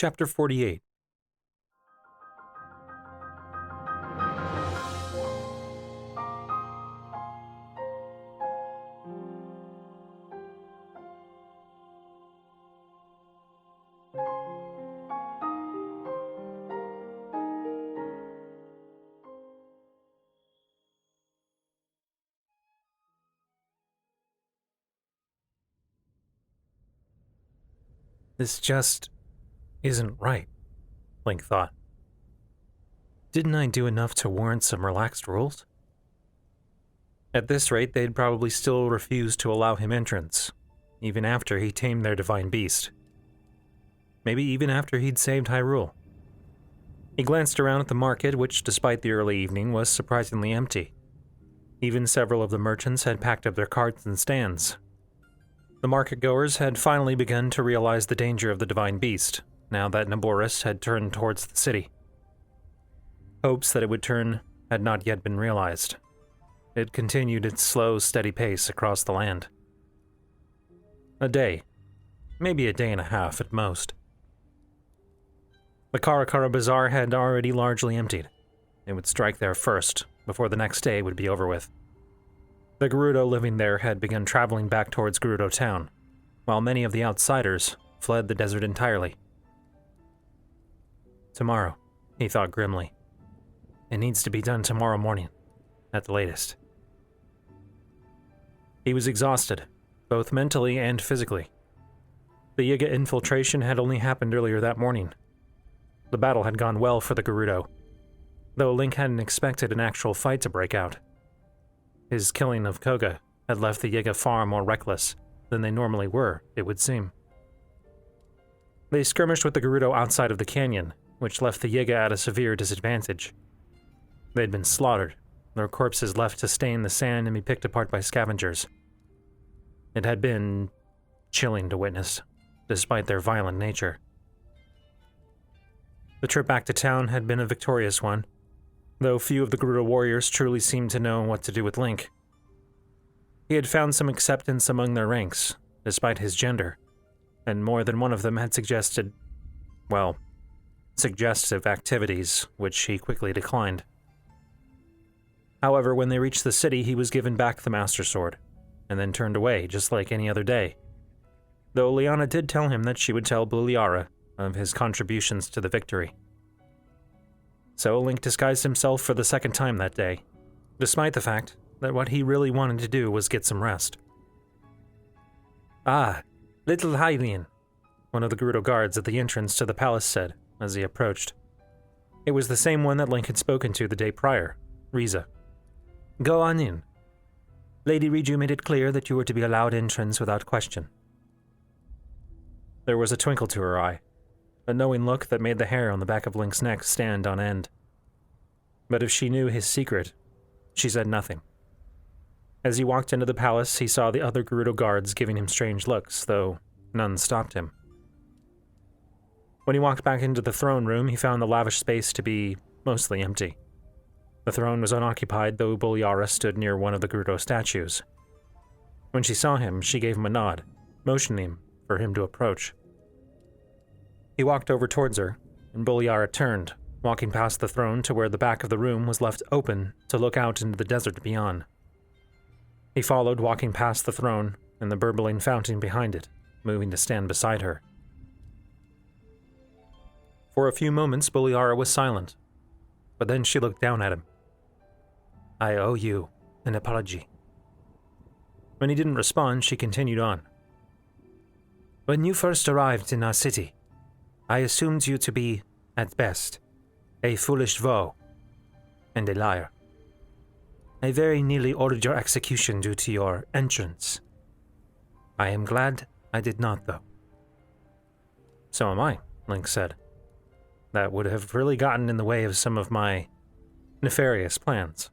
Chapter 48. This just isn't right, Link thought. Didn't I do enough to warrant some relaxed rules? At this rate, they'd probably still refuse to allow him entrance, even after he tamed their divine beast. Maybe even after he'd saved Hyrule. He glanced around at the market, which, despite the early evening, was surprisingly empty. Even several of the merchants had packed up their carts and stands. The market-goers had finally begun to realize the danger of the divine beast, now that Naboris had turned towards the city. Hopes that it would turn had not yet been realized. It continued its slow, steady pace across the land. A day, maybe a day and a half at most. The Karakara Bazaar had already largely emptied. It would strike there first, before the next day would be over with. The Gerudo living there had begun traveling back towards Gerudo town, while many of the outsiders fled the desert entirely. Tomorrow, he thought grimly. It needs to be done tomorrow morning, at the latest. He was exhausted, both mentally and physically. The Yiga infiltration had only happened earlier that morning. The battle had gone well for the Gerudo, though Link hadn't expected an actual fight to break out. His killing of Koga had left the Yiga far more reckless than they normally were, it would seem. They skirmished with the Gerudo outside of the canyon, which left the Yiga at a severe disadvantage. They'd been slaughtered, their corpses left to stain the sand and be picked apart by scavengers. It had been chilling to witness, despite their violent nature. The trip back to town had been a victorious one, though few of the Gerudo warriors truly seemed to know what to do with Link. He had found some acceptance among their ranks, despite his gender, and more than one of them had suggested, well, suggestive activities, which he quickly declined. However, when they reached the city, he was given back the Master Sword, and then turned away, just like any other day. Though Liana did tell him that she would tell Buliara of his contributions to the victory. So Link disguised himself for the second time that day, despite the fact that what he really wanted to do was get some rest. "Ah, little Hylian," one of the Gerudo guards at the entrance to the palace said as he approached. It was the same one that Link had spoken to the day prior, Riza. "Go on in. Lady Riju made it clear that you were to be allowed entrance without question." There was a twinkle to her eye, a knowing look that made the hair on the back of Link's neck stand on end. But if she knew his secret, she said nothing. As he walked into the palace, he saw the other Gerudo guards giving him strange looks, though none stopped him. When he walked back into the throne room, he found the lavish space to be mostly empty. The throne was unoccupied, though Buliara stood near one of the Gerudo statues. When she saw him, she gave him a nod, motioning for him to approach. He walked over towards her, and Buliara turned, walking past the throne to where the back of the room was left open to look out into the desert beyond. He followed, walking past the throne and the burbling fountain behind it, moving to stand beside her. For a few moments, Buliara was silent, but then she looked down at him. "I owe you an apology." When he didn't respond, she continued on. "When you first arrived in our city, I assumed you to be, at best, a foolish Vo and a liar. I very nearly ordered your execution due to your entrance. I am glad I did not, though." "So am I," Link said. "That would have really gotten in the way of some of my nefarious plans."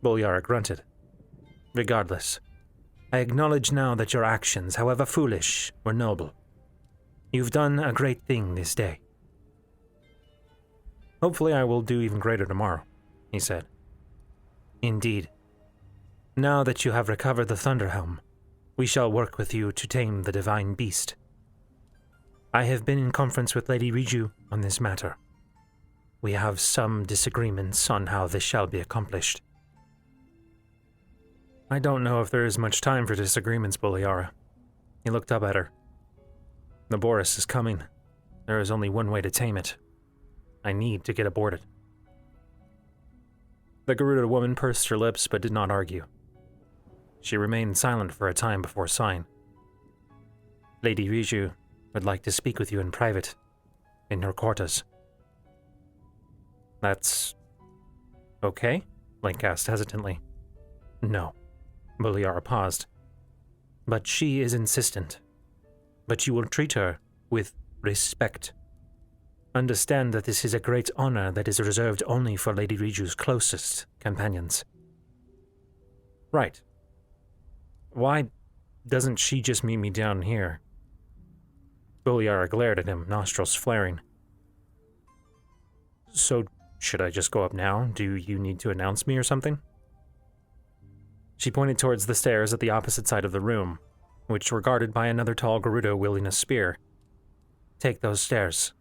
Buliara grunted. "Regardless, I acknowledge now that your actions, however foolish, were noble. You've done a great thing this day." "Hopefully I will do even greater tomorrow," he said. "Indeed. Now that you have recovered the Thunderhelm, we shall work with you to tame the divine beast." I have been in conference with Lady Riju on this matter. We have some disagreements on how this shall be accomplished. I don't know if there is much time for disagreements, Buliara. He looked up at her. Naboris is coming. There is only one way to tame it. I need to get aboard it. The Gerudo woman pursed her lips but did not argue. She remained silent for a time before sighing. Lady Riju would like to speak with you in private, in her quarters. That's okay? Link asked hesitantly. No. Buliara paused. But she is insistent. But you will treat her with respect. Understand that this is a great honor that is reserved only for Lady Riju's closest companions. Right. Why doesn't she just meet me down here? Buliara glared at him, nostrils flaring. So, should I just go up now? Do you need to announce me or something? She pointed towards the stairs at the opposite side of the room, which were guarded by another tall Gerudo wielding a spear. Take those stairs.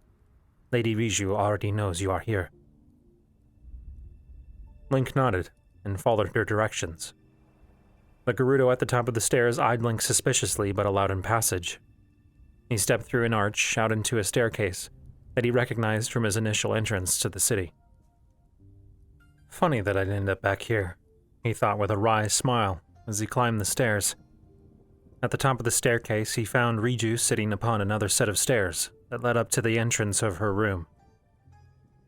Lady Riju already knows you are here. Link nodded and followed her directions. The Gerudo at the top of the stairs eyed Link suspiciously but allowed him passage. He stepped through an arch out into a staircase that he recognized from his initial entrance to the city. Funny that I'd end up back here, he thought with a wry smile as he climbed the stairs. At the top of the staircase, he found Riju sitting upon another set of stairs that led up to the entrance of her room.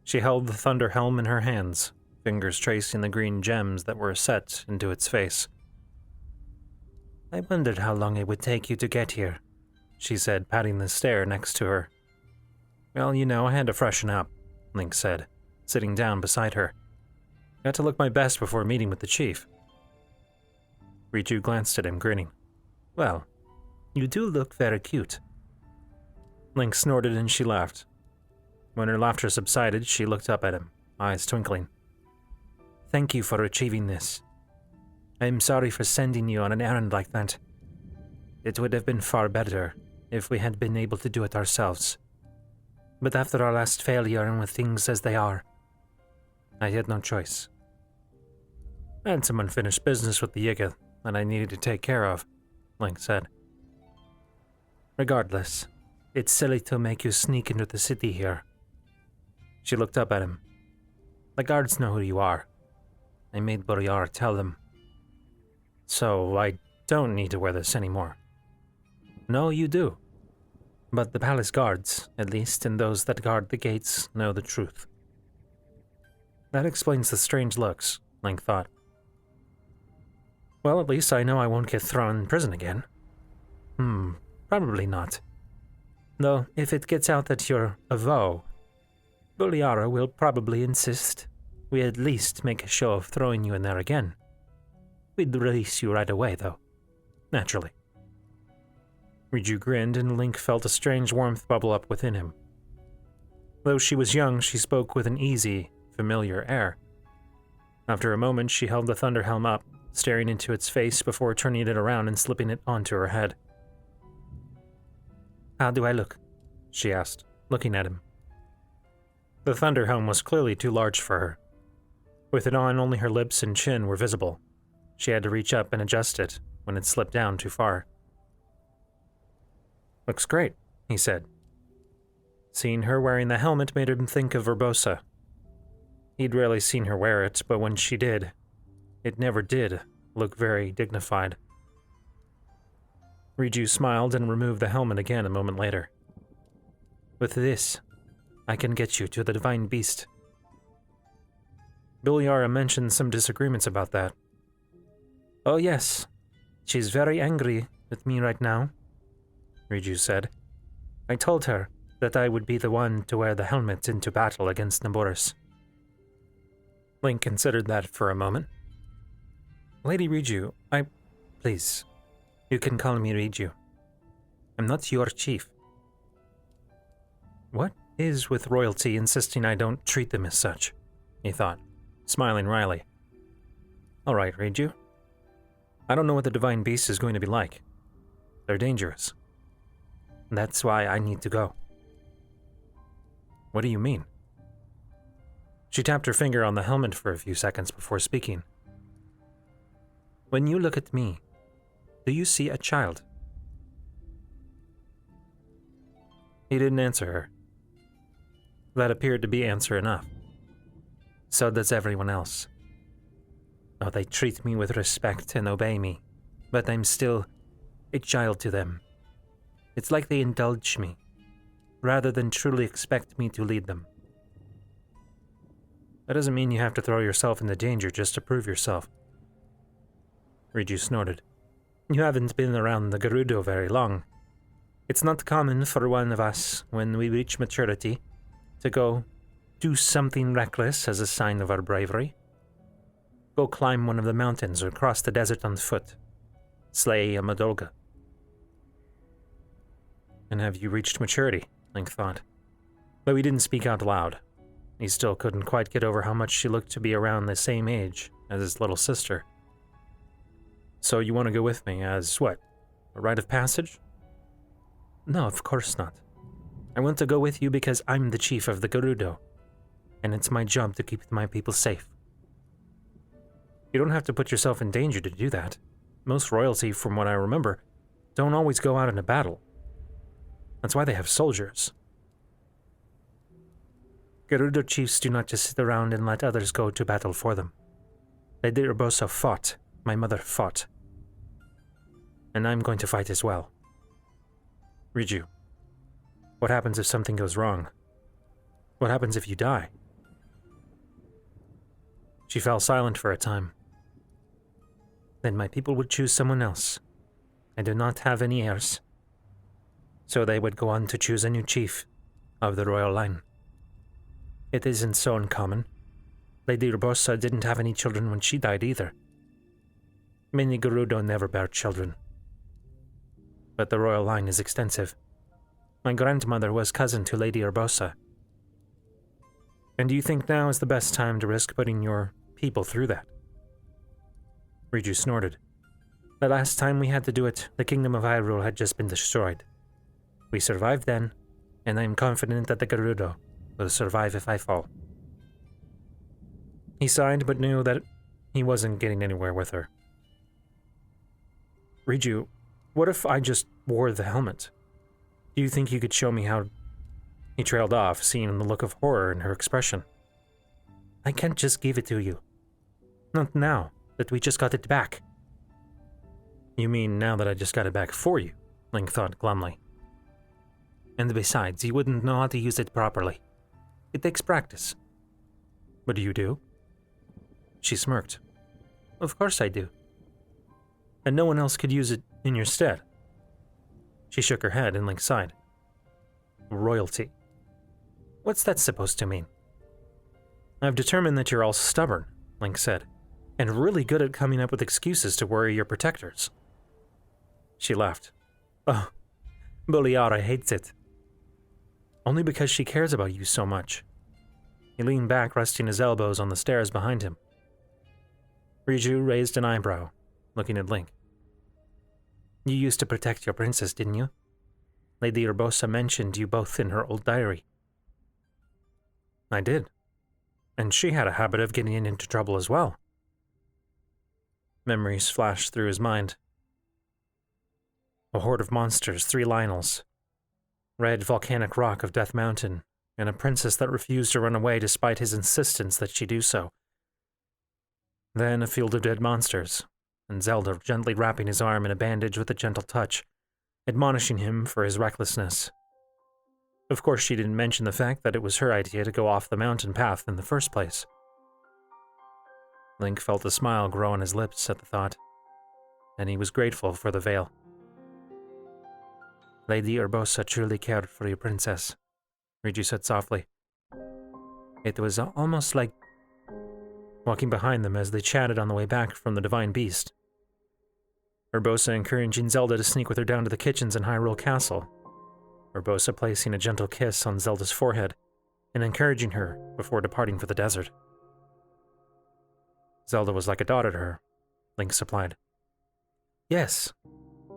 She held the thunder helm in her hands, fingers tracing the green gems that were set into its face. I wondered how long it would take you to get here, she said, patting the stair next to her. Well, you know, I had to freshen up, Link said, sitting down beside her. Got to look my best before meeting with the chief. Riju glanced at him, grinning. Well, you do look very cute. Link snorted and she laughed. When her laughter subsided, she looked up at him, eyes twinkling. Thank you for achieving this. I am sorry for sending you on an errand like that. It would have been far better if we had been able to do it ourselves. But after our last failure and with things as they are, I had no choice. I had some unfinished business with the Yiga that I needed to take care of, Link said. Regardless, it's silly to make you sneak into the city here. She looked up at him. The guards know who you are. I made Buliara tell them. So I don't need to wear this anymore. No, you do. But the palace guards, at least, and those that guard the gates, know the truth. That explains the strange looks, Link thought. Well, at least I know I won't get thrown in prison again. Probably not. Though, if it gets out that you're a Vo, Buliara will probably insist we at least make a show of throwing you in there again. We'd release you right away, though. Naturally. Riju grinned, and Link felt a strange warmth bubble up within him. Though she was young, she spoke with an easy, familiar air. After a moment, she held the thunder helm up, staring into its face before turning it around and slipping it onto her head. How do I look? She asked, looking at him. The thunder helm was clearly too large for her. With it on, only her lips and chin were visible. She had to reach up and adjust it when it slipped down too far. Looks great, he said. Seeing her wearing the helmet made him think of Verbosa. He'd rarely seen her wear it, but when she did, it never did look very dignified. Riju smiled and removed the helmet again a moment later. With this, I can get you to the Divine Beast. Buliara mentioned some disagreements about that. Oh yes, she's very angry with me right now, Riju said. I told her that I would be the one to wear the helmet into battle against Naboris. Link considered that for a moment. Lady Riju, Please, you can call me Riju. I'm not your chief. What is with royalty insisting I don't treat them as such? He thought, smiling wryly. All right, Riju. I don't know what the Divine Beast is going to be like. They're dangerous. That's why I need to go. What do you mean? She tapped her finger on the helmet for a few seconds before speaking. When you look at me, do you see a child? He didn't answer her. That appeared to be answer enough. So does everyone else. Oh, they treat me with respect and obey me, but I'm still a child to them. It's like they indulge me, rather than truly expect me to lead them. That doesn't mean you have to throw yourself into danger just to prove yourself. Riju snorted. You haven't been around the Gerudo very long. It's not common for one of us, when we reach maturity, to go do something reckless as a sign of our bravery. Go climb one of the mountains or cross the desert on foot. Slay a Madolga. And have you reached maturity? Link thought. Though he didn't speak out loud, he still couldn't quite get over how much she looked to be around the same age as his little sister. So you want to go with me as what? A rite of passage? No, of course not. I want to go with you because I'm the chief of the Gerudo, and it's my job to keep my people safe. You don't have to put yourself in danger to do that. Most royalty, from what I remember, don't always go out in a battle. That's why they have soldiers. Gerudo chiefs do not just sit around and let others go to battle for them. Lady Urbosa fought. My mother fought. And I'm going to fight as well. Riju, what happens if something goes wrong? What happens if you die? She fell silent for a time. Then my people would choose someone else. I do not have any heirs. So they would go on to choose a new chief of the royal line. It isn't so uncommon. Lady Urbosa didn't have any children when she died either. Many Gerudo never bear children. But the royal line is extensive. My grandmother was cousin to Lady Urbosa. And do you think now is the best time to risk putting your people through that? Riju snorted. The last time we had to do it, the kingdom of Hyrule had just been destroyed. We survived then, and I am confident that the Gerudo will survive if I fall. He sighed, but knew that he wasn't getting anywhere with her. Riju, what if I just wore the helmet? Do you think you could show me how... He trailed off, seeing the look of horror in her expression. I can't just give it to you. Not now, that we just got it back. You mean now that I just got it back for you? Link thought glumly. And besides, you wouldn't know how to use it properly. It takes practice. But do you do? She smirked. Of course I do. And no one else could use it in your stead. She shook her head and Link sighed. Royalty. What's that supposed to mean? I've determined that you're all stubborn, Link said, and really good at coming up with excuses to worry your protectors. She laughed. Oh, Boliara hates it. Only because she cares about you so much. He leaned back, resting his elbows on the stairs behind him. Riju raised an eyebrow, looking at Link. You used to protect your princess, didn't you? Lady Urbosa mentioned you both in her old diary. I did. And she had a habit of getting into trouble as well. Memories flashed through his mind. A horde of monsters, 3 Lionels, red volcanic rock of Death Mountain, and a princess that refused to run away despite his insistence that she do so. Then a field of dead monsters, and Zelda gently wrapping his arm in a bandage with a gentle touch, admonishing him for his recklessness. Of course, she didn't mention the fact that it was her idea to go off the mountain path in the first place. Link felt a smile grow on his lips at the thought, and he was grateful for the veil. Lady Urbosa truly cared for your princess, Riju said softly. It was almost like walking behind them as they chatted on the way back from the Divine Beast. Urbosa encouraging Zelda to sneak with her down to the kitchens in Hyrule Castle. Urbosa placing a gentle kiss on Zelda's forehead and encouraging her before departing for the desert. Zelda was like a daughter to her, Link supplied. Yes.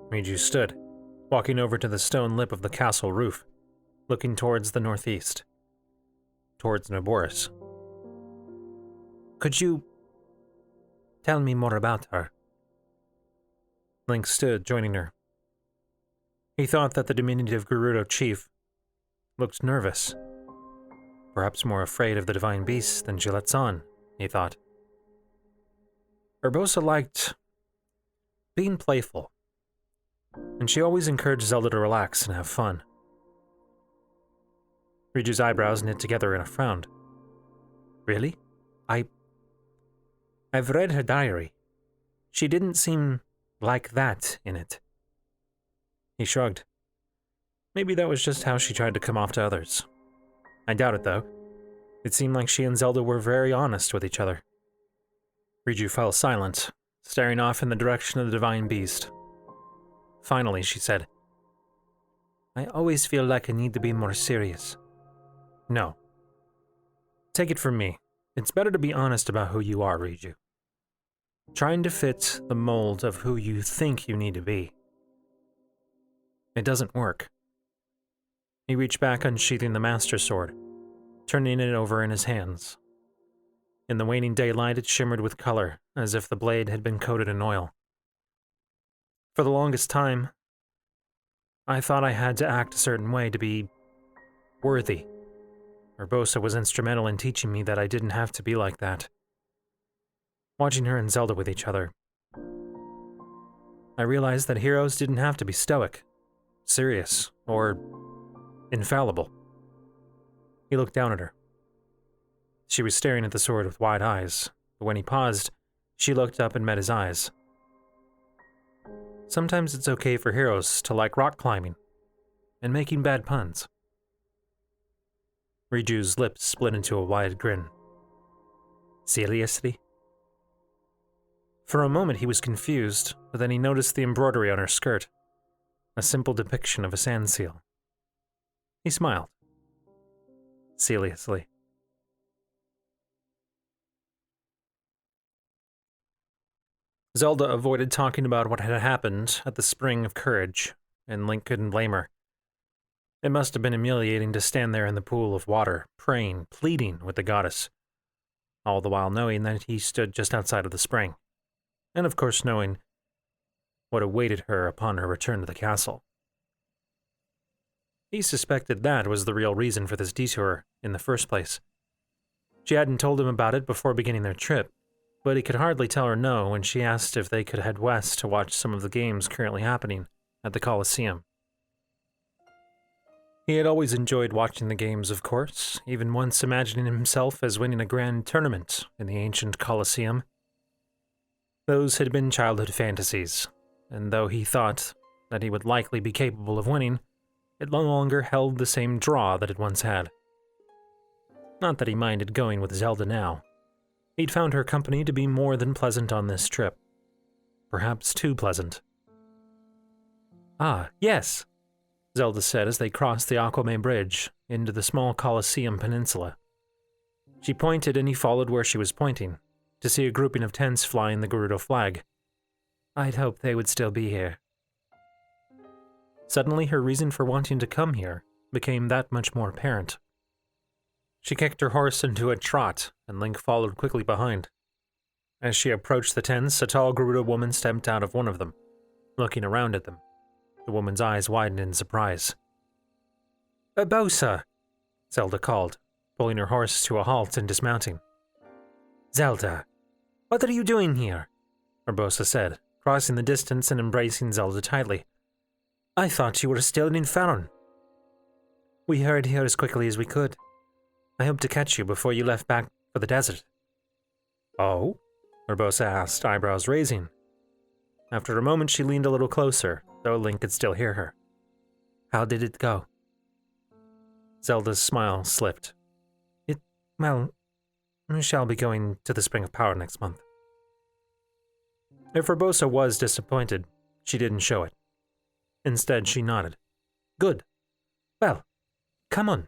Riju stood, walking over to the stone lip of the castle roof, looking towards the northeast, towards Naboris. Could you tell me more about her? Link stood, joining her. He thought that the diminutive Gerudo chief looked nervous, perhaps more afraid of the divine beast than she lets on, he thought. Urbosa liked being playful, and she always encouraged Zelda to relax and have fun. Riju's eyebrows knit together in a frown. Really? I've read her diary. She didn't seem like that in it. He shrugged. Maybe that was just how she tried to come off to others. I doubt it, though. It seemed like she and Zelda were very honest with each other. Riju fell silent, staring off in the direction of the divine beast. Finally, she said, I always feel like I need to be more serious. No. Take it from me. It's better to be honest about who you are, Riju. Trying to fit the mold of who you think you need to be. It doesn't work. He reached back, unsheathing the Master Sword, turning it over in his hands. In the waning daylight, it shimmered with color, as if the blade had been coated in oil. For the longest time, I thought I had to act a certain way to be worthy. Urbosa was instrumental in teaching me that I didn't have to be like that. Watching her and Zelda with each other, I realized that heroes didn't have to be stoic, serious, or infallible. He looked down at her. She was staring at the sword with wide eyes, but when he paused, she looked up and met his eyes. Sometimes it's okay for heroes to like rock climbing and making bad puns. Riju's lips split into a wide grin. Seriously? For a moment he was confused, but then he noticed the embroidery on her skirt, a simple depiction of a sand seal. He smiled. Seriously. Zelda avoided talking about what had happened at the Spring of Courage, and Link couldn't blame her. It must have been humiliating to stand there in the pool of water, praying, pleading with the goddess, all the while knowing that he stood just outside of the spring, and of course knowing what awaited her upon her return to the castle. He suspected that was the real reason for this detour in the first place. She hadn't told him about it before beginning their trip, but he could hardly tell her no when she asked if they could head west to watch some of the games currently happening at the Coliseum. He had always enjoyed watching the games, of course, even once imagining himself as winning a grand tournament in the ancient Coliseum. Those had been childhood fantasies, and though he thought that he would likely be capable of winning, it no longer held the same draw that it once had. Not that he minded going with Zelda now. He'd found her company to be more than pleasant on this trip. Perhaps too pleasant. Ah, yes, Zelda said as they crossed the Aquame Bridge into the small Coliseum Peninsula. She pointed and he followed where she was pointing, to see a grouping of tents flying the Gerudo flag. I'd hoped they would still be here. Suddenly her reason for wanting to come here became that much more apparent. She kicked her horse into a trot, and Link followed quickly behind. As she approached the tents, a tall Gerudo woman stepped out of one of them, looking around at them. The woman's eyes widened in surprise. Urbosa, Zelda called, pulling her horse to a halt and dismounting. Zelda, what are you doing here? Urbosa said, crossing the distance and embracing Zelda tightly. I thought you were still in Faron. We hurried here as quickly as we could. I hoped to catch you before you left back for the desert. Oh? Urbosa asked, eyebrows raising. After a moment, she leaned a little closer, though Link could still hear her. How did it go? Zelda's smile slipped. Well, we shall be going to the Spring of Power next month. If Urbosa was disappointed, she didn't show it. Instead, she nodded. Good. Well, come on.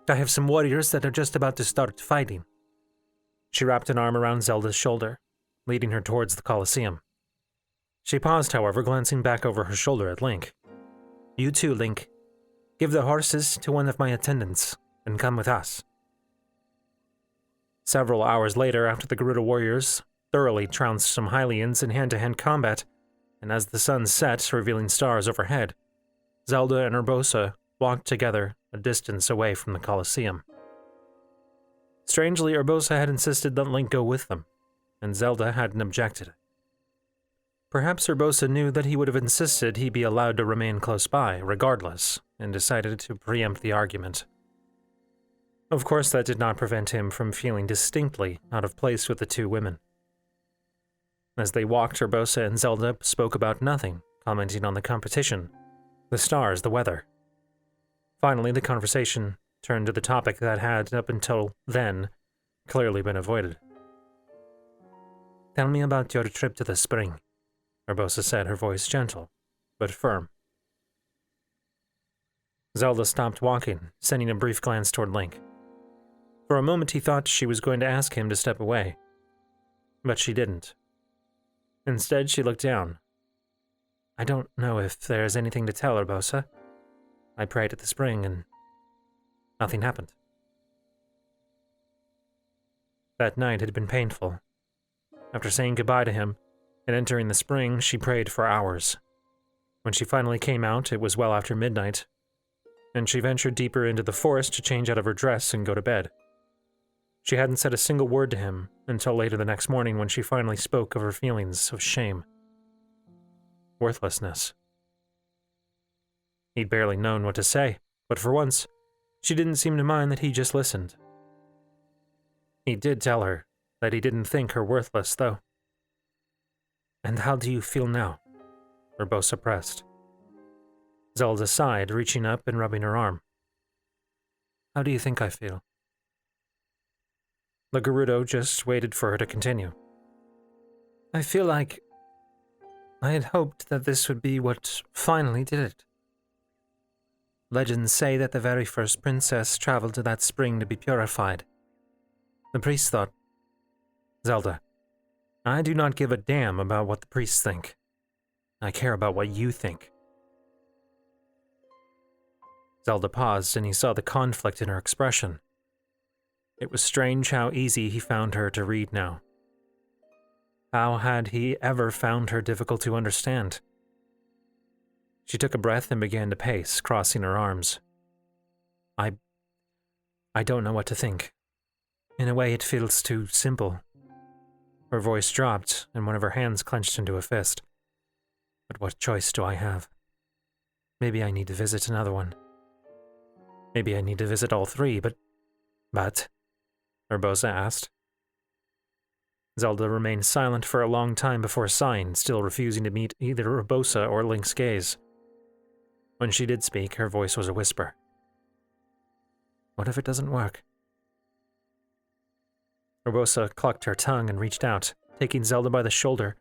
I have some warriors that are just about to start fighting. She wrapped an arm around Zelda's shoulder, leading her towards the Coliseum. She paused, however, glancing back over her shoulder at Link. You too, Link. Give the horses to one of my attendants, and come with us. Several hours later, after the Gerudo warriors thoroughly trounced some Hylians in hand-to-hand combat, and as the sun set, revealing stars overhead, Zelda and Urbosa walked together a distance away from the Coliseum. Strangely, Urbosa had insisted that Link go with them, and Zelda hadn't objected. Perhaps Urbosa knew that he would have insisted he be allowed to remain close by, regardless, and decided to preempt the argument. Of course, that did not prevent him from feeling distinctly out of place with the two women. As they walked, Urbosa and Zelda spoke about nothing, commenting on the competition, the stars, the weather. Finally, the conversation turned to the topic that had, up until then, clearly been avoided. Tell me about your trip to the spring, Urbosa said, her voice gentle, but firm. Zelda stopped walking, sending a brief glance toward Link. For a moment he thought she was going to ask him to step away, but she didn't. Instead, she looked down. I don't know if there's anything to tell, Urbosa. I prayed at the spring and nothing happened. That night had been painful. After saying goodbye to him and entering the spring, she prayed for hours. When she finally came out, it was well after midnight, and she ventured deeper into the forest to change out of her dress and go to bed. She hadn't said a single word to him until later the next morning when she finally spoke of her feelings of shame. Worthlessness. He'd barely known what to say, but for once, she didn't seem to mind that he just listened. He did tell her that he didn't think her worthless, though. And how do you feel now? Urbosa pressed. Zelda sighed, reaching up and rubbing her arm. How do you think I feel? The Gerudo just waited for her to continue. I feel like I had hoped that this would be what finally did it. Legends say that the very first princess traveled to that spring to be purified. The priest thought, Zelda, I do not give a damn about what the priests think. I care about what you think. Zelda paused and he saw the conflict in her expression. It was strange how easy he found her to read now. How had he ever found her difficult to understand? She took a breath and began to pace, crossing her arms. I don't know what to think. In a way, it feels too simple. Her voice dropped, and one of her hands clenched into a fist. But what choice do I have? Maybe I need to visit another one. Maybe I need to visit all three, but... Urbosa asked. Zelda remained silent for a long time before sighing, still refusing to meet either Urbosa or Link's gaze. When she did speak, her voice was a whisper. What if it doesn't work? Urbosa clucked her tongue and reached out, taking Zelda by the shoulder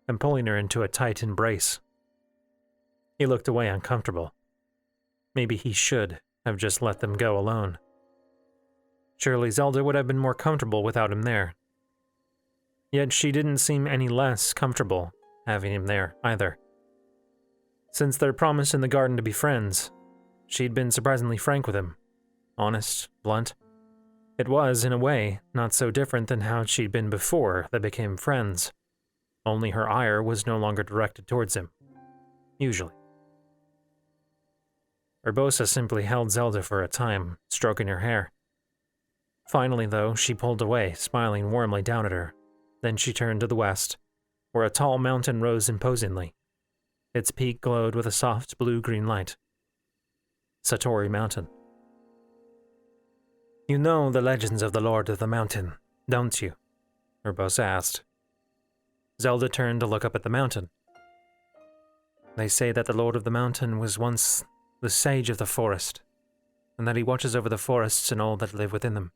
and pulling her into a tight embrace. He looked away uncomfortable. Maybe he should have just let them go alone. Surely Zelda would have been more comfortable without him there. Yet she didn't seem any less comfortable having him there, either. Since their promise in the garden to be friends, she'd been surprisingly frank with him. Honest, blunt. It was, in a way, not so different than how she'd been before they became friends. Only her ire was no longer directed towards him. Usually. Urbosa simply held Zelda for a time, stroking her hair. Finally, though, she pulled away, smiling warmly down at her. Then she turned to the west, where a tall mountain rose imposingly. Its peak glowed with a soft blue-green light. Satori Mountain. You know the legends of the Lord of the Mountain, don't you? Urbosa asked. Zelda turned to look up at the mountain. They say that the Lord of the Mountain was once the sage of the forest, and that he watches over the forests and all that live within them.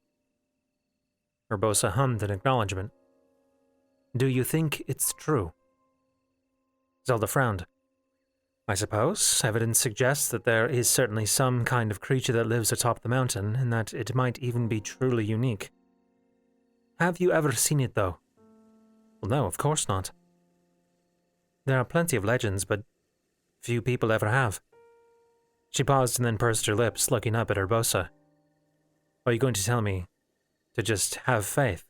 Urbosa hummed in acknowledgement. Do you think it's true? Zelda frowned. I suppose evidence suggests that there is certainly some kind of creature that lives atop the mountain, and that it might even be truly unique. Have you ever seen it, though? Well, no, of course not. There are plenty of legends, but few people ever have. She paused and then pursed her lips, looking up at Urbosa. Are you going to tell me to just have faith?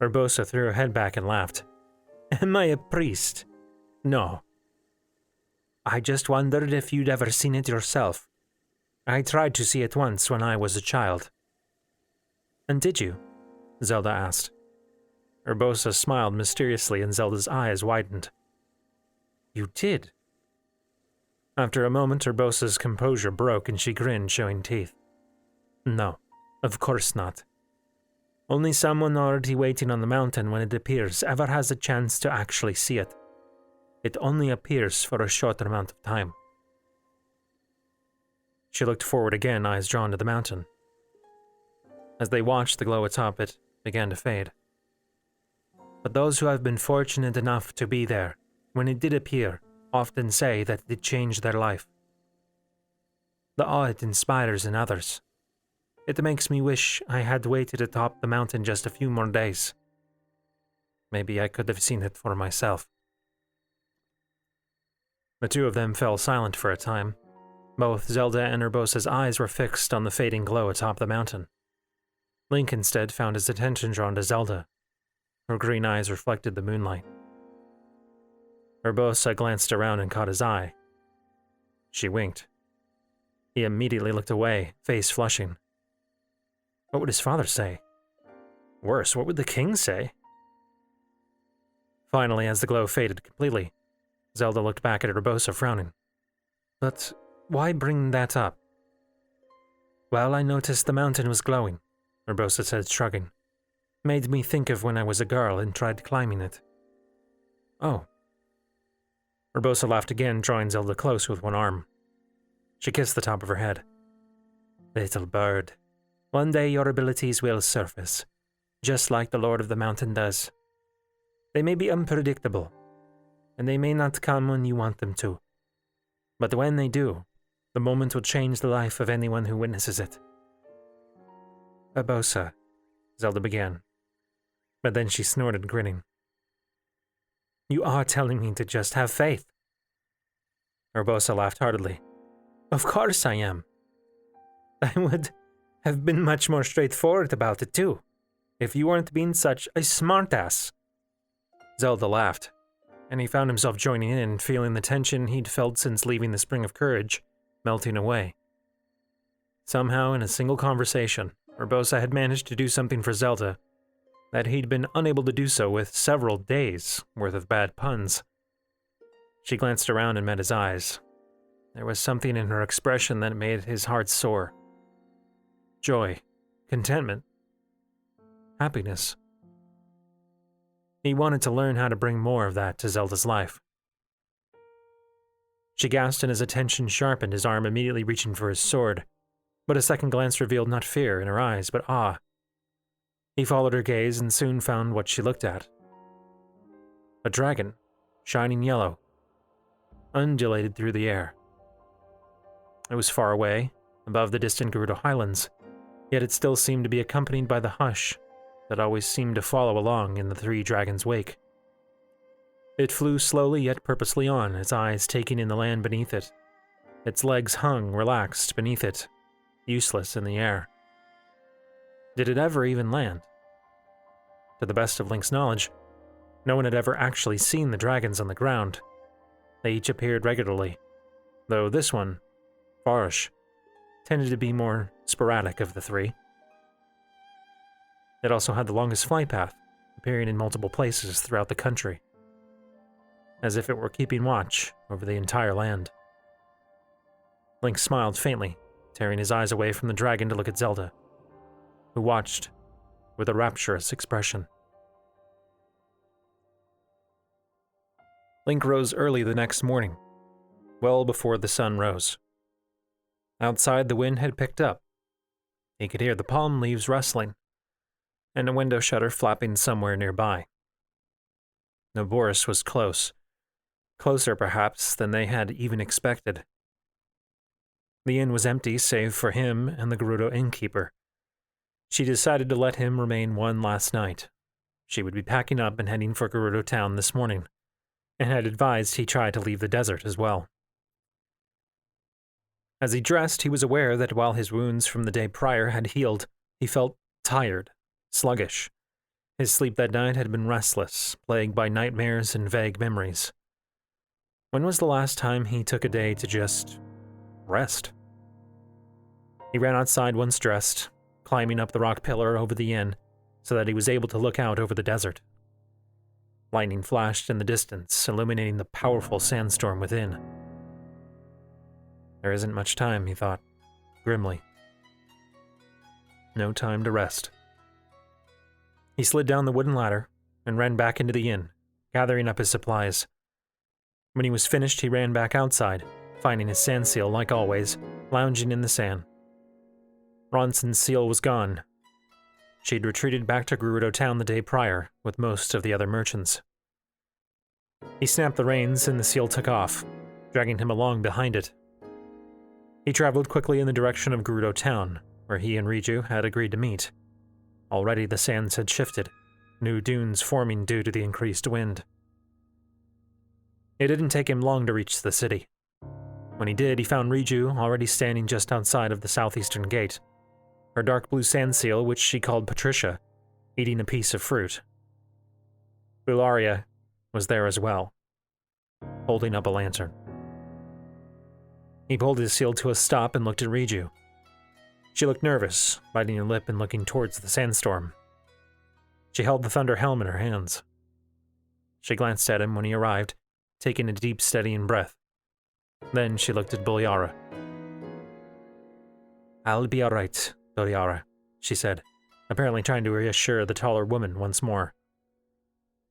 Urbosa threw her head back and laughed. Am I a priest? No. I just wondered if you'd ever seen it yourself. I tried to see it once when I was a child. And did you? Zelda asked. Urbosa smiled mysteriously and Zelda's eyes widened. You did? After a moment, Urbosa's composure broke and she grinned, showing teeth. No, of course not. Only someone already waiting on the mountain when it appears ever has a chance to actually see it. It only appears for a short amount of time. She looked forward again, eyes drawn to the mountain. As they watched the glow atop it began to fade. But those who have been fortunate enough to be there when it did appear often say that it changed their life. The awe it inspires in others. It makes me wish I had waited atop the mountain just a few more days. Maybe I could have seen it for myself. The two of them fell silent for a time. Both Zelda and Urbosa's eyes were fixed on the fading glow atop the mountain. Link instead found his attention drawn to Zelda. Her green eyes reflected the moonlight. Urbosa glanced around and caught his eye. She winked. He immediately looked away, face flushing. What would his father say? Worse, what would the king say? Finally, as the glow faded completely, Zelda looked back at Urbosa, frowning. But why bring that up? Well, I noticed the mountain was glowing, Urbosa said, shrugging. Made me think of when I was a girl and tried climbing it. Oh. Urbosa laughed again, drawing Zelda close with one arm. She kissed the top of her head. Little bird, one day your abilities will surface, just like the Lord of the Mountain does. They may be unpredictable, and they may not come when you want them to. But when they do, the moment will change the life of anyone who witnesses it. Urbosa, Zelda began. But then she snorted, grinning. You are telling me to just have faith. Urbosa laughed heartedly. Of course I am. I would have been much more straightforward about it too, if you weren't being such a smartass. Zelda laughed, and he found himself joining in, feeling the tension he'd felt since leaving the Spring of Courage melting away. Somehow, in a single conversation, Urbosa had managed to do something for Zelda that he'd been unable to do so with several days' worth of bad puns. She glanced around and met his eyes. There was something in her expression that made his heart soar. Joy, contentment, happiness. He wanted to learn how to bring more of that to Zelda's life. She gasped and his attention sharpened, his arm immediately reaching for his sword, but a second glance revealed not fear in her eyes, but awe. He followed her gaze and soon found what she looked at. A dragon, shining yellow, undulated through the air. It was far away, above the distant Gerudo highlands, yet it still seemed to be accompanied by the hush that always seemed to follow along in the three dragons' wake. It flew slowly yet purposely on, its eyes taking in the land beneath it. Its legs hung, relaxed, beneath it, useless in the air. Did it ever even land? To the best of Link's knowledge, no one had ever actually seen the dragons on the ground. They each appeared regularly, though this one, Farish, tended to be more sporadic of the three. It also had the longest flight path, appearing in multiple places throughout the country, as if it were keeping watch over the entire land. Link smiled faintly, tearing his eyes away from the dragon to look at Zelda, who watched with a rapturous expression. Link rose early the next morning, well before the sun rose. Outside, the wind had picked up. He could hear the palm leaves rustling, and a window shutter flapping somewhere nearby. Naboris was close, closer perhaps than they had even expected. The inn was empty save for him and the Gerudo innkeeper. She decided to let him remain one last night. She would be packing up and heading for Gerudo town this morning, and had advised he try to leave the desert as well. As he dressed, he was aware that while his wounds from the day prior had healed, he felt tired, sluggish. His sleep that night had been restless, plagued by nightmares and vague memories. When was the last time he took a day to just rest? He ran outside once dressed, climbing up the rock pillar over the inn so that he was able to look out over the desert. Lightning flashed in the distance, illuminating the powerful sandstorm within. There isn't much time, he thought, grimly. No time to rest. He slid down the wooden ladder and ran back into the inn, gathering up his supplies. When he was finished, he ran back outside, finding his sand seal, like always, lounging in the sand. Ronson's seal was gone. She'd retreated back to Gerudo town the day prior, with most of the other merchants. He snapped the reins and the seal took off, dragging him along behind it. He traveled quickly in the direction of Gerudo town, where he and Riju had agreed to meet. Already the sands had shifted, new dunes forming due to the increased wind. It didn't take him long to reach the city. When he did, he found Riju already standing just outside of the southeastern gate, her dark blue sand seal, which she called Patricia, eating a piece of fruit. Bularia was there as well, holding up a lantern. He pulled his seal to a stop and looked at Riju. She looked nervous, biting her lip and looking towards the sandstorm. She held the thunder helm in her hands. She glanced at him when he arrived, taking a deep, steadying breath. Then she looked at Bularia. "I'll be all right, Bularia," she said, apparently trying to reassure the taller woman once more.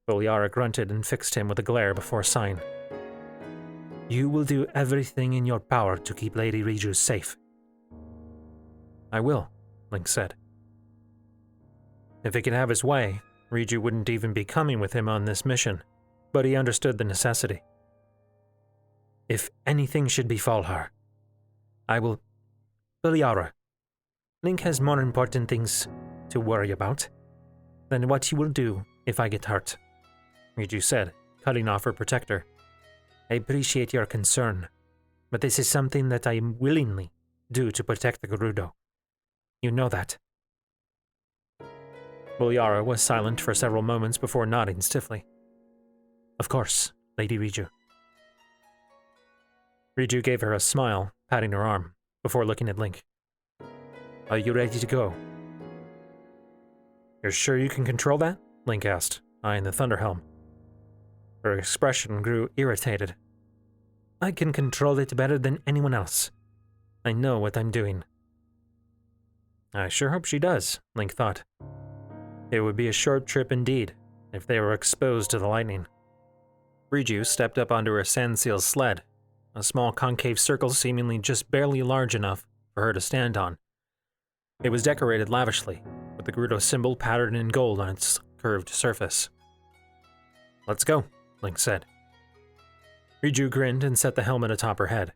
Bularia grunted and fixed him with a glare before sighing. "You will do everything in your power to keep Lady Riju safe." "I will," Link said. If he could have his way, Riju wouldn't even be coming with him on this mission, but he understood the necessity. "If anything should befall her, I will... Bularia, Link has more important things to worry about than what he will do if I get hurt," Riju said, cutting off her protector. "I appreciate your concern, but this is something that I willingly do to protect the Gerudo. You know that." Bularia was silent for several moments before nodding stiffly. "Of course, Lady Riju." Riju gave her a smile, patting her arm, before looking at Link. "Are you ready to go?" "You're sure you can control that?" Link asked, eyeing the thunder helm. Her expression grew irritated. "I can control it better than anyone else. I know what I'm doing." I sure hope she does, Link thought. It would be a short trip indeed, if they were exposed to the lightning. Riju stepped up onto her sandseal's sled, a small concave circle seemingly just barely large enough for her to stand on. It was decorated lavishly, with the Gerudo symbol patterned in gold on its curved surface. "Let's go," Link said. Riju grinned and set the helmet atop her head.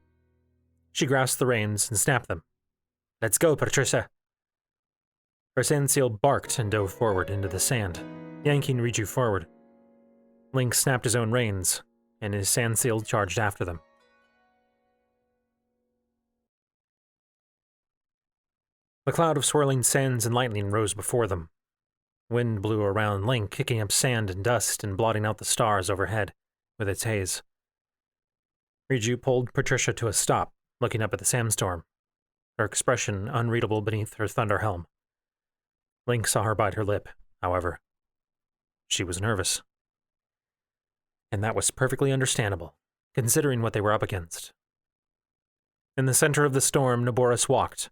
She grasped the reins and snapped them. "Let's go, Patricia!" Her sandseal barked and dove forward into the sand, yanking Riju forward. Link snapped his own reins, and his sandseal charged after them. A cloud of swirling sands and lightning rose before them. Wind blew around Link, kicking up sand and dust and blotting out the stars overhead with its haze. Riju pulled Patricia to a stop, looking up at the sandstorm, her expression unreadable beneath her thunder helm. Link saw her bite her lip, however. She was nervous. And that was perfectly understandable, considering what they were up against. In the center of the storm, Naboris walked,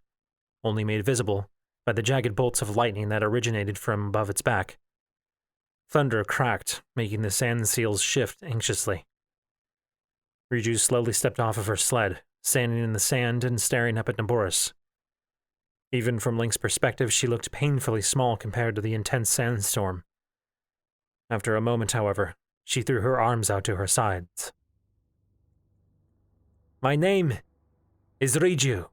only made visible by the jagged bolts of lightning that originated from above its back. Thunder cracked, making the sand seals shift anxiously. Riju slowly stepped off of her sled, standing in the sand and staring up at Naboris. Even from Link's perspective, she looked painfully small compared to the intense sandstorm. After a moment, however, she threw her arms out to her sides. "My name is Riju."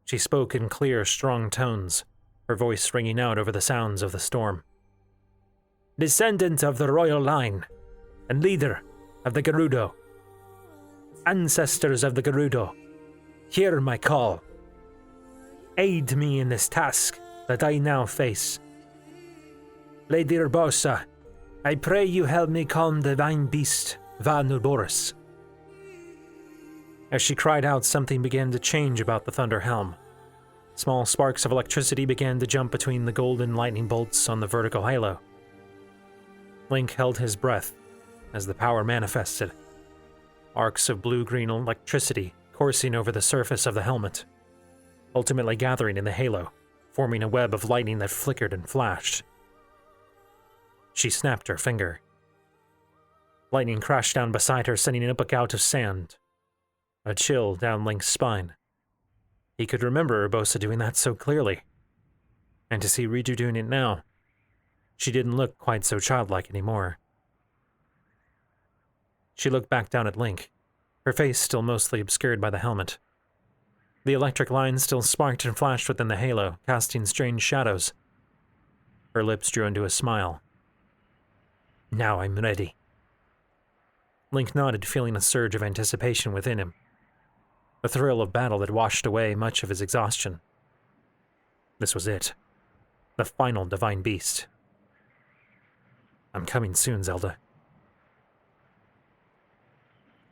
She spoke in clear, strong tones, her voice ringing out over the sounds of the storm. "Descendant of the royal line, and leader of the Gerudo. Ancestors of the Gerudo, hear my call. Aid me in this task that I now face. Lady Urbosa, I pray you help me calm the divine beast, Vah Naboris. As she cried out, something began to change about the Thunder Helm. Small sparks of electricity began to jump between the golden lightning bolts on the vertical halo. Link held his breath as the power manifested. Arcs of blue-green electricity coursing over the surface of the helmet, ultimately gathering in the halo, forming a web of lightning that flickered and flashed. She snapped her finger. Lightning crashed down beside her, sending up a gout of sand. A chill down Link's spine. He could remember Urbosa doing that so clearly. And to see Riju doing it now, she didn't look quite so childlike anymore. She looked back down at Link, her face still mostly obscured by the helmet. The electric lines still sparked and flashed within the halo, casting strange shadows. Her lips drew into a smile. Now I'm ready. Link nodded, feeling a surge of anticipation within him. A thrill of battle that washed away much of his exhaustion. This was it. The final divine beast. I'm coming soon, Zelda.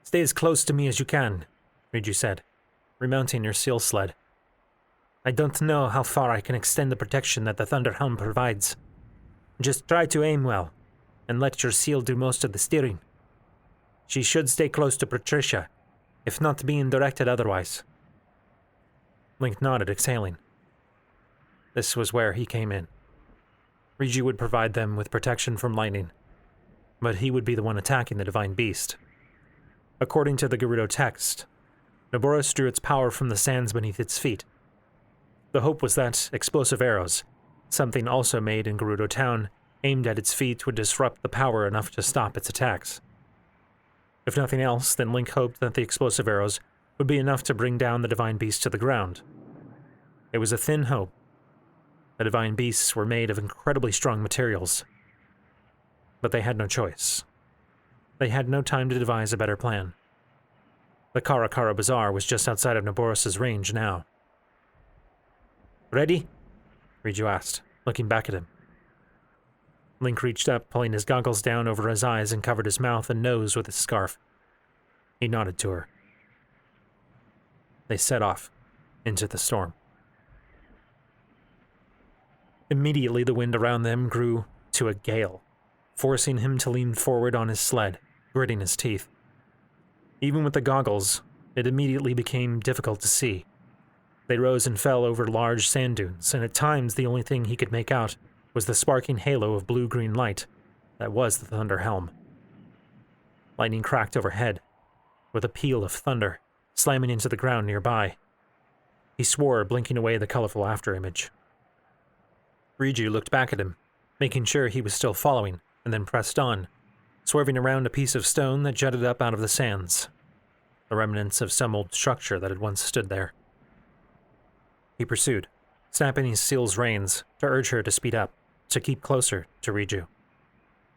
Stay as close to me as you can, Riju said, remounting her seal sled. I don't know how far I can extend the protection that the Thunder Helm provides. Just try to aim well, and let your seal do most of the steering. She should stay close to Patricia, if not being directed otherwise. Link nodded, exhaling. This was where he came in. Riju would provide them with protection from lightning, but he would be the one attacking the divine beast. According to the Gerudo text, Naboris drew its power from the sands beneath its feet. The hope was that explosive arrows, something also made in Gerudo town, aimed at its feet would disrupt the power enough to stop its attacks. If nothing else, then Link hoped that the explosive arrows would be enough to bring down the divine beast to the ground. It was a thin hope. The divine beasts were made of incredibly strong materials. But they had no choice. They had no time to devise a better plan. The Karakara Bazaar was just outside of Naboris' range now. Ready? Riju asked, looking back at him. Link reached up, pulling his goggles down over his eyes and covered his mouth and nose with his scarf. He nodded to her. They set off into the storm. Immediately, the wind around them grew to a gale, forcing him to lean forward on his sled, gritting his teeth. Even with the goggles, it immediately became difficult to see. They rose and fell over large sand dunes, and at times the only thing he could make out was the sparking halo of blue-green light that was the Thunder Helm. Lightning cracked overhead, with a peal of thunder slamming into the ground nearby. He swore, blinking away the colorful afterimage. Riju looked back at him, making sure he was still following, and then pressed on, swerving around a piece of stone that jutted up out of the sands, the remnants of some old structure that had once stood there. He pursued, snapping his seal's reins to urge her to speed up, to keep closer to Riju.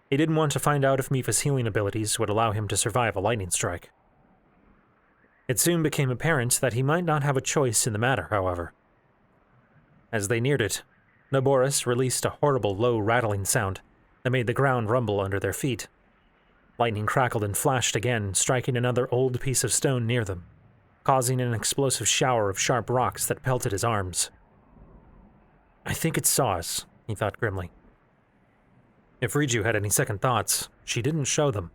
He didn't want to find out if Mipha's healing abilities would allow him to survive a lightning strike. It soon became apparent that he might not have a choice in the matter, however. As they neared it, Naboris released a horrible low rattling sound that made the ground rumble under their feet. Lightning crackled and flashed again, striking another old piece of stone near them, causing an explosive shower of sharp rocks that pelted his arms. I think it saw us, he thought grimly. If Riju had any second thoughts, she didn't show them.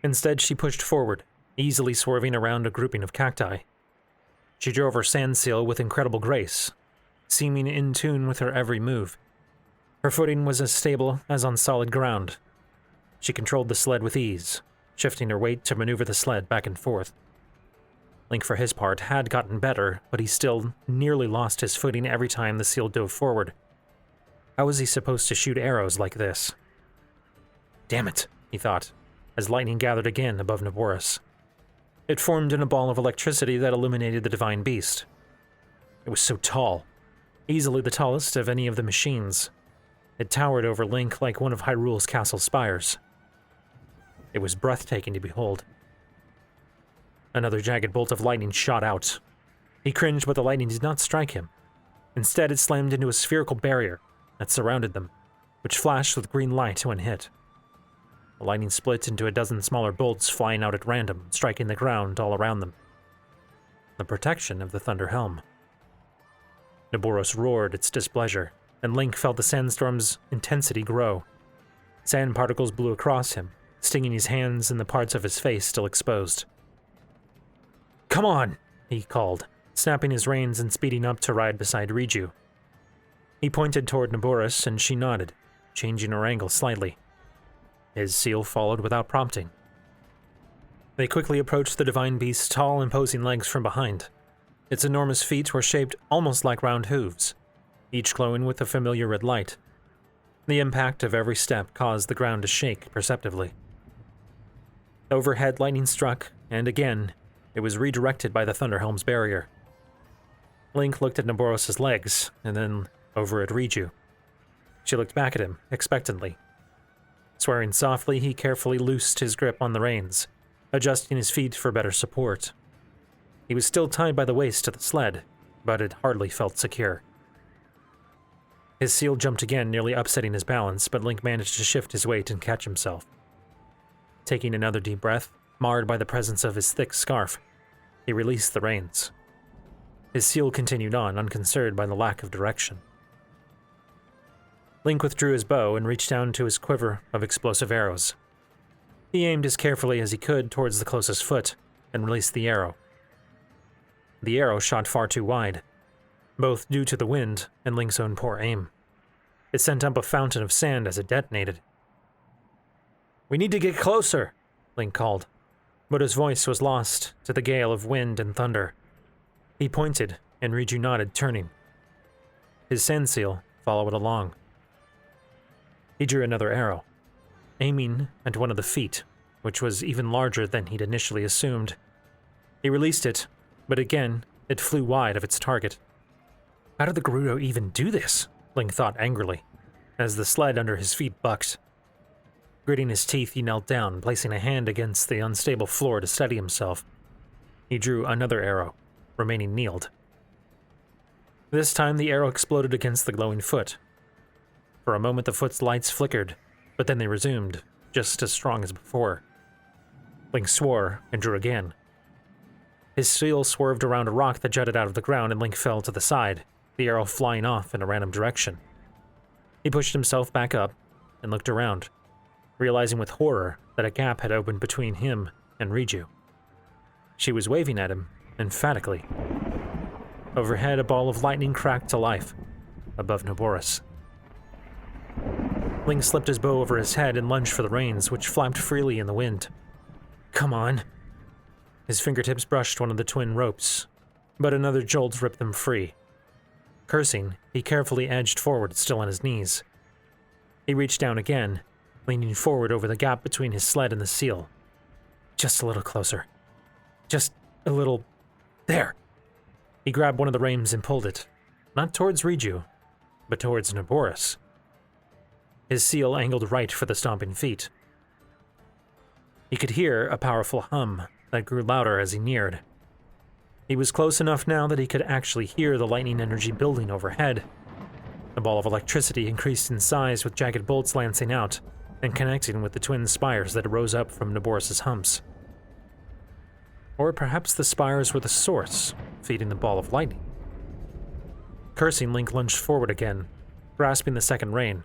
Instead, she pushed forward, easily swerving around a grouping of cacti. She drove her sand seal with incredible grace, seeming in tune with her every move. Her footing was as stable as on solid ground. She controlled the sled with ease, shifting her weight to maneuver the sled back and forth. Link, for his part, had gotten better, but he still nearly lost his footing every time the seal dove forward. How was he supposed to shoot arrows like this? Damn it, he thought, as lightning gathered again above Naboris. It formed in a ball of electricity that illuminated the divine beast. It was so tall, easily the tallest of any of the machines. It towered over Link like one of Hyrule's castle spires. It was breathtaking to behold. Another jagged bolt of lightning shot out, He cringed, but the lightning did not strike him. Instead, it slammed into a spherical barrier that surrounded them, which flashed with green light when hit. The lightning split into a dozen smaller bolts flying out at random, striking the ground all around them. The protection of the Thunder Helm. Naboris roared its displeasure, and Link felt the sandstorm's intensity grow. Sand particles blew across him, stinging his hands and the parts of his face still exposed. "Come on!" he called, snapping his reins and speeding up to ride beside Riju. He pointed toward Naboris, and she nodded, changing her angle slightly. His seal followed without prompting. They quickly approached the divine beast's tall, imposing legs from behind. Its enormous feet were shaped almost like round hooves, each glowing with a familiar red light. The impact of every step caused the ground to shake perceptibly. Overhead, lightning struck, and again, it was redirected by the Thunderhelm's barrier. Link looked at Naboris' legs, and then over at Riju. She looked back at him, expectantly. Swearing softly, he carefully loosed his grip on the reins, adjusting his feet for better support. He was still tied by the waist to the sled, but it hardly felt secure. His seal jumped again, nearly upsetting his balance, but Link managed to shift his weight and catch himself. Taking another deep breath, marred by the presence of his thick scarf, he released the reins. His seal continued on, unconcerned by the lack of direction. Link withdrew his bow and reached down to his quiver of explosive arrows. He aimed as carefully as he could towards the closest foot and released the arrow. The arrow shot far too wide, both due to the wind and Link's own poor aim. It sent up a fountain of sand as it detonated. "We need to get closer," Link called, but his voice was lost to the gale of wind and thunder. He pointed, and Riju nodded, turning. His sand seal followed along. He drew another arrow, aiming at one of the feet, which was even larger than he'd initially assumed. He released it, but again, it flew wide of its target. How did the Gerudo even do this? Link thought angrily, as the sled under his feet bucked. Gritting his teeth, he knelt down, placing a hand against the unstable floor to steady himself. He drew another arrow, remaining kneeled. This time, the arrow exploded against the glowing foot. For a moment, the foot's lights flickered, but then they resumed, just as strong as before. Link swore and drew again. His seal swerved around a rock that jutted out of the ground, and Link fell to the side, the arrow flying off in a random direction. He pushed himself back up and looked around, realizing with horror that a gap had opened between him and Riju. She was waving at him, emphatically. Overhead, a ball of lightning cracked to life, above Naboris. Link slipped his bow over his head and lunged for the reins, which flapped freely in the wind. "Come on." His fingertips brushed one of the twin ropes, but another jolt ripped them free. Cursing, he carefully edged forward, still on his knees. He reached down again, leaning forward over the gap between his sled and the seal. Just a little closer. Just a little... There! He grabbed one of the reins and pulled it, not towards Riju, but towards Naboris. His seal angled right for the stomping feet. He could hear a powerful hum that grew louder as he neared. He was close enough now that he could actually hear the lightning energy building overhead. The ball of electricity increased in size, with jagged bolts lancing out and connecting with the twin spires that rose up from Naboris' humps. Or perhaps the spires were the source, feeding the ball of lightning. Cursing, Link lunged forward again, grasping the second rein.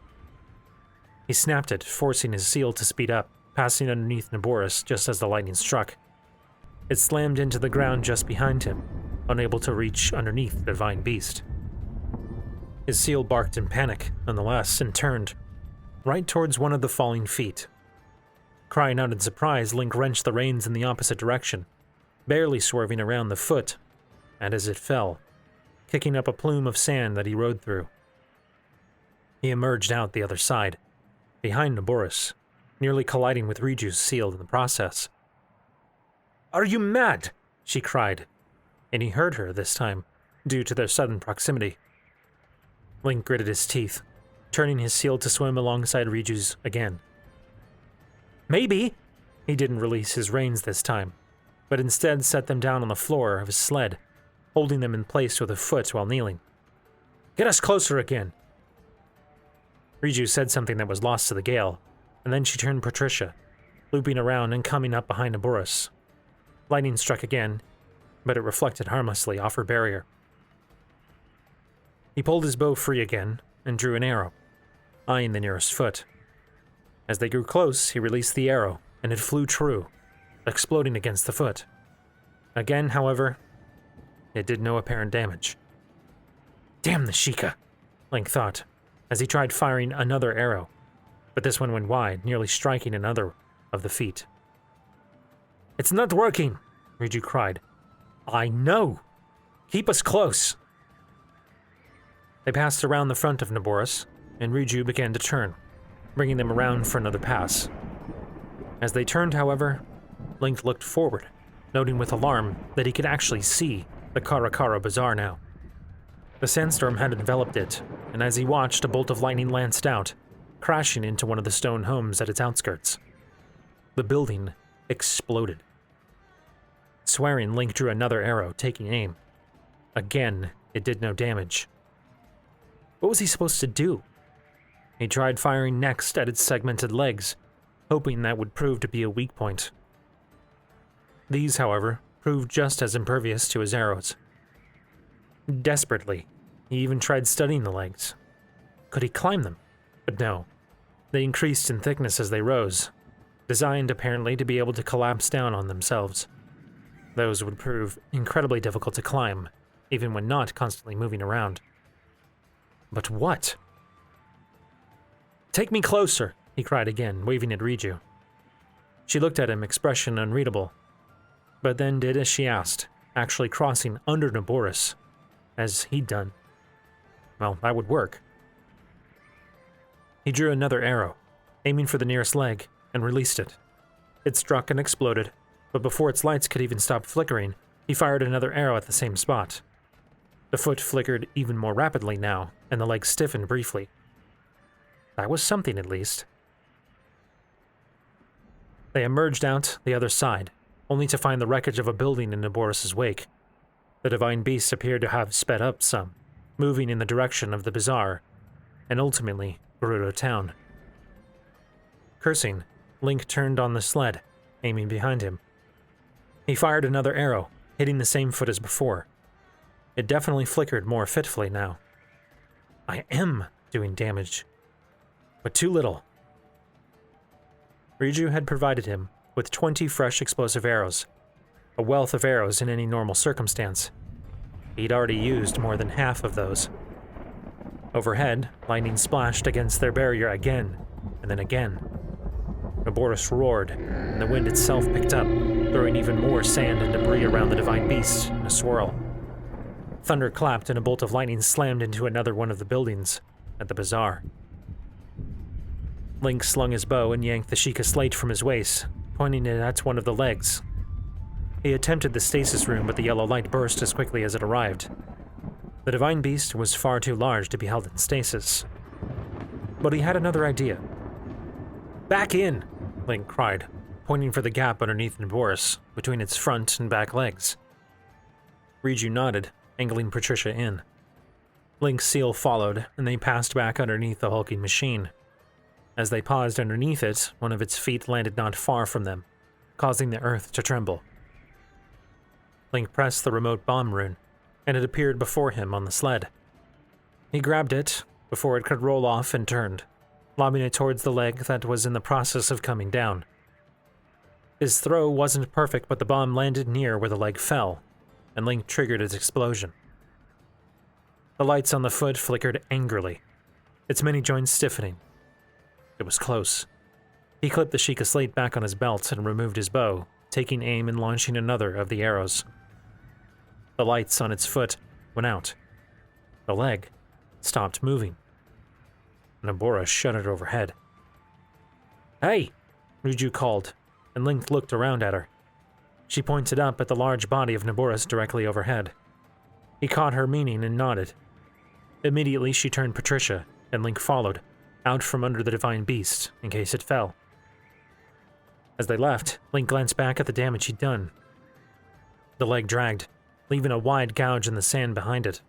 He snapped it, forcing his seal to speed up, passing underneath Naboris just as the lightning struck. It slammed into the ground just behind him, unable to reach underneath the divine beast. His seal barked in panic, nonetheless, and turned, right towards one of the falling feet. Crying out in surprise, Link wrenched the reins in the opposite direction, barely swerving around the foot, and as it fell, kicking up a plume of sand that he rode through. He emerged out the other side, behind Naboris, nearly colliding with Riju's seal in the process. "Are you mad?" she cried, and he heard her this time, due to their sudden proximity. Link gritted his teeth, turning his seal to swim alongside Riju's again. "Maybe." He didn't release his reins this time, but instead set them down on the floor of his sled, holding them in place with a foot while kneeling. "Get us closer again!" Riju said something that was lost to the gale, and then she turned Patricia, looping around and coming up behind Naboris. Lightning struck again, but it reflected harmlessly off her barrier. He pulled his bow free again and drew an arrow, eyeing the nearest foot. As they grew close, he released the arrow, and it flew true, exploding against the foot. Again, however, it did no apparent damage. "Damn the Sheikah," Link thought, as he tried firing another arrow, but this one went wide, nearly striking another of the feet. "It's not working," Riju cried. "I know! Keep us close!" They passed around the front of Naboris, and Riju began to turn, bringing them around for another pass. As they turned, however, Link looked forward, noting with alarm that he could actually see the Karakara Bazaar now. The sandstorm had enveloped it, and as he watched, a bolt of lightning lanced out, crashing into one of the stone homes at its outskirts. The building exploded. Swearing, Link drew another arrow, taking aim. Again, it did no damage. What was he supposed to do? He tried firing next at its segmented legs, hoping that would prove to be a weak point. These, however, proved just as impervious to his arrows. Desperately, he even tried studying the legs. Could he climb them? But no. They increased in thickness as they rose, designed apparently to be able to collapse down on themselves. Those would prove incredibly difficult to climb, even when not constantly moving around. But what? "Take me closer," he cried again, waving at Riju. She looked at him, expression unreadable, but then did as she asked, actually crossing under Naboris, as he'd done. Well, that would work. He drew another arrow, aiming for the nearest leg, and released it. It struck and exploded, but before its lights could even stop flickering, he fired another arrow at the same spot. The foot flickered even more rapidly now, and the leg stiffened briefly. That was something, at least. They emerged out the other side, only to find the wreckage of a building in Naboris' wake. The divine beast appeared to have sped up some, moving in the direction of the Bazaar, and ultimately Gerudo town. Cursing, Link turned on the sled, aiming behind him. He fired another arrow, hitting the same foot as before. It definitely flickered more fitfully now. I am doing damage, but too little. Riju had provided him with 20 fresh explosive arrows, a wealth of arrows in any normal circumstance. He'd already used more than half of those. Overhead, lightning splashed against their barrier again, and then again. Naboris roared, and the wind itself picked up, throwing even more sand and debris around the divine beast in a swirl. Thunder clapped and a bolt of lightning slammed into another one of the buildings at the Bazaar. Link slung his bow and yanked the Sheikah slate from his waist, pointing it at one of the legs. He attempted the stasis room, but the yellow light burst as quickly as it arrived. The divine beast was far too large to be held in stasis. But he had another idea. "Back in!" Link cried, pointing for the gap underneath Naboris, between its front and back legs. Riju nodded, angling Patricia in. Link's seal followed, and they passed back underneath the hulking machine. As they paused underneath it, one of its feet landed not far from them, causing the earth to tremble. Link pressed the remote bomb rune, and it appeared before him on the sled. He grabbed it before it could roll off and turned, lobbing it towards the leg that was in the process of coming down. His throw wasn't perfect, but the bomb landed near where the leg fell, and Link triggered its explosion. The lights on the foot flickered angrily, its many joints stiffening. It was close. He clipped the Sheikah slate back on his belt and removed his bow, taking aim and launching another of the arrows. The lights on its foot went out. The leg stopped moving. Naboris shuddered overhead. "Hey!" Riju called, and Link looked around at her. She pointed up at the large body of Naboris directly overhead. He caught her meaning and nodded. Immediately she turned Patricia, and Link followed, out from under the divine beast, in case it fell. As they left, Link glanced back at the damage he'd done. The leg dragged, leaving a wide gouge in the sand behind it.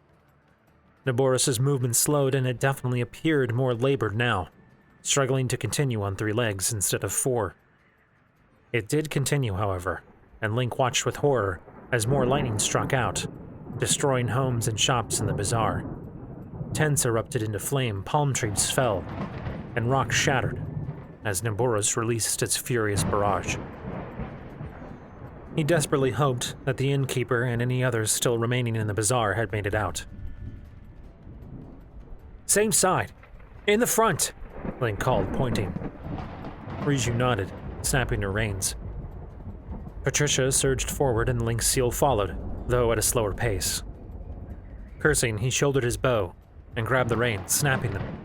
Naboris' movement slowed, and it definitely appeared more labored now, struggling to continue on 3 legs instead of 4. It did continue, however, and Link watched with horror as more lightning struck out, destroying homes and shops in the bazaar. Tents erupted into flame, palm trees fell, and rocks shattered as Naboris released its furious barrage. He desperately hoped that the innkeeper and any others still remaining in the bazaar had made it out. "Same side! In the front!" Link called, pointing. Riju nodded, snapping her reins. Patricia surged forward and Link's seal followed, though at a slower pace. Cursing, he shouldered his bow and grabbed the reins, snapping them.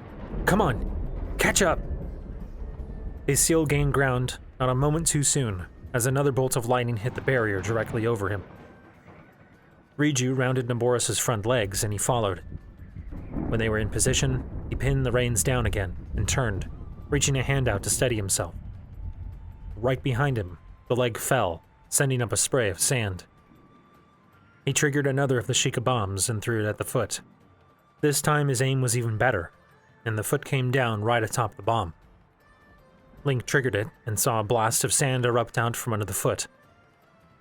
"Come on! Catch up!" His seal gained ground not a moment too soon, as another bolt of lightning hit the barrier directly over him. Riju rounded Naboris' front legs and he followed. When they were in position, he pinned the reins down again and turned, reaching a hand out to steady himself. Right behind him, the leg fell, sending up a spray of sand. He triggered another of the Sheikah bombs and threw it at the foot. This time his aim was even better, and the foot came down right atop the bomb. Link triggered it and saw a blast of sand erupt out from under the foot.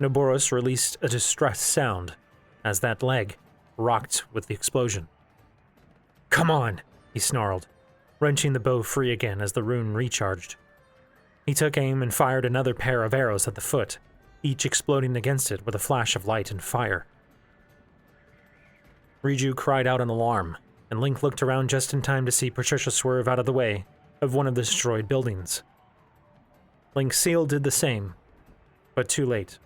Naboris released a distressed sound as that leg rocked with the explosion. "Come on!" he snarled, wrenching the bow free again as the rune recharged. He took aim and fired another pair of arrows at the foot, each exploding against it with a flash of light and fire. Riju cried out in alarm, and Link looked around just in time to see Patricia swerve out of the way of one of the destroyed buildings. Link's seal did the same, but too late.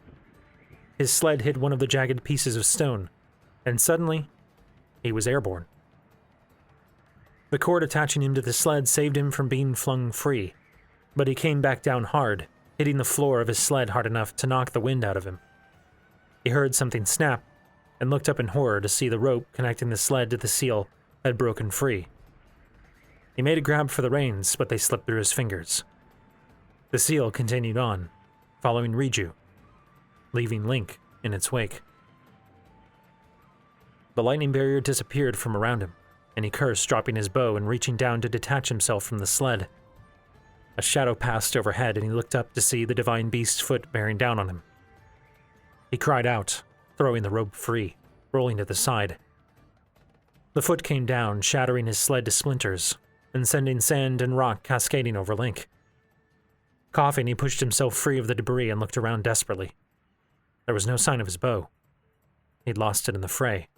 His sled hit one of the jagged pieces of stone, and suddenly, he was airborne. The cord attaching him to the sled saved him from being flung free, but he came back down hard, hitting the floor of his sled hard enough to knock the wind out of him. He heard something snap, and looked up in horror to see the rope connecting the sled to the seal had broken free. He made a grab for the reins, but they slipped through his fingers. The seal continued on, following Riju, leaving Link in its wake. The lightning barrier disappeared from around him, and he cursed, dropping his bow and reaching down to detach himself from the sled. A shadow passed overhead, and he looked up to see the divine beast's foot bearing down on him. He cried out, throwing the rope free, rolling to the side. The foot came down, shattering his sled to splinters, and sending sand and rock cascading over Link. Coughing, he pushed himself free of the debris and looked around desperately. There was no sign of his bow. He'd lost it in the fray.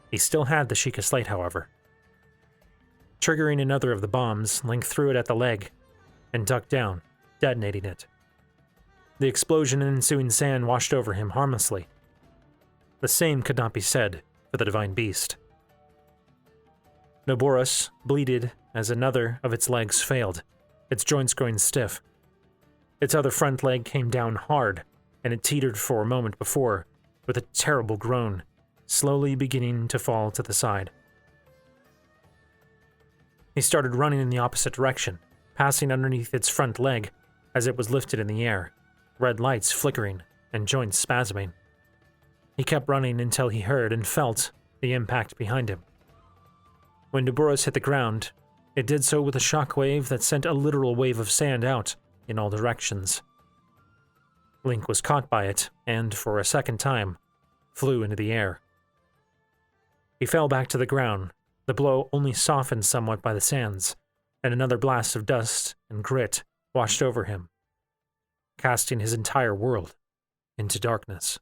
He still had the Sheikah slate, however. Triggering another of the bombs, Link threw it at the leg and ducked down, detonating it. The explosion and ensuing sand washed over him harmlessly. The same could not be said for the divine beast. Naboris bleated as another of its legs failed, its joints growing stiff. Its other front leg came down hard, and it teetered for a moment before, with a terrible groan, slowly beginning to fall to the side. He started running in the opposite direction, passing underneath its front leg as it was lifted in the air, red lights flickering and joints spasming. He kept running until he heard and felt the impact behind him. When Naboris hit the ground, it did so with a shockwave that sent a literal wave of sand out in all directions. Link was caught by it and, for a second time, flew into the air. He fell back to the ground, the blow only softened somewhat by the sands, and another blast of dust and grit washed over him, casting his entire world into darkness.